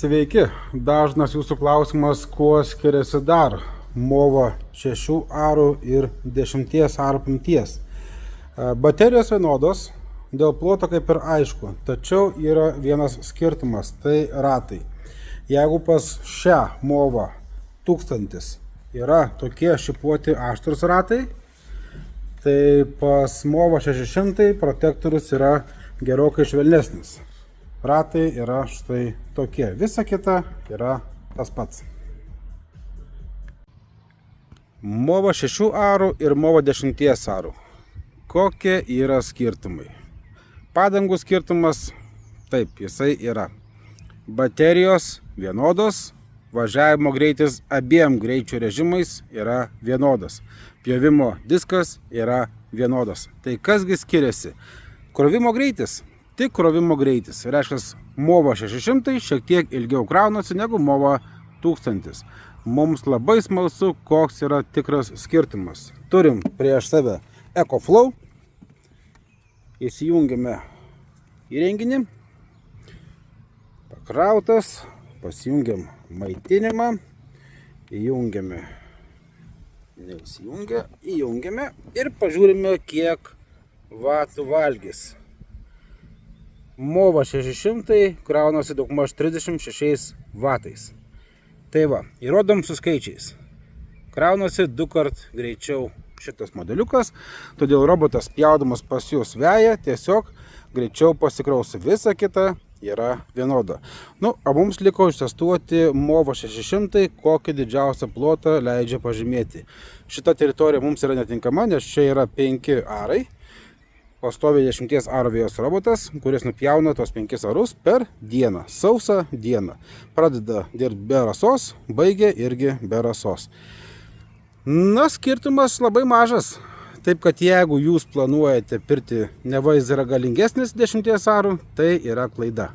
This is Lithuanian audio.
Sveiki, dažnas jūsų klausimas, kuo skiriasi dar MOVA 6 arų ir 10 arų apimties. Baterijos vienodos, dėl ploto kaip ir aišku, tačiau yra vienas skirtumas, tai ratai. Jeigu pas šią MOVA 1000 yra tokie šipuoti aštrus ratai, tai pas MOVA 600 protektorius yra gerokai švelnesnis. Ratai yra štai tokie, visa kita yra tas pats. MOVA 6 arų ir MOVA 10 arų. Kokie yra skirtumai? Padangų skirtumas, taip, jisai yra. Baterijos vienodos, važiavimo greitis abiem greičio režimais yra vienodas. Pjovimo diskas yra vienodas. Tai kasgi skiriasi? Krovimo greitis. Tik krovimo greitis. Reiškia, MOVA 600 šiek tiek ilgiau kraunasi negu MOVA 1000. Mums labai smalsu, koks yra tikras skirtumas. Turim prieš save EcoFlow. Įsijungiame įrenginį. Pakrautas. Pasijungiam maitinimą. Įjungiame. Neįsijungia. Įjungiame ir pažiūrime, kiek vatų valgys. MOVA 600 kraunasi daugmaž 36 vatais. Tai va, įrodom su skaičiais. Kraunasi 2 kart greičiau šitas modeliukas, todėl robotas pjaudamas pas jūs veja, tiesiog greičiau pasikraus. Visa kita yra vienoda. O mums liko ištestuoti MOVA 600, kokį didžiausią plotą leidžia pažymėti. Šita teritorija mums yra netinkama, nes čia yra 5 arai. Pastoviai 10 arų vėjos robotas, kuris nupjauna tos 5 arus per dieną, sausą dieną. Pradeda dirbti be rasos, baigia irgi be rasos. Skirtumas labai mažas. Taip kad jeigu jūs planuojate pirkti, neva jis yra galingesnis 10 arų, tai yra klaida.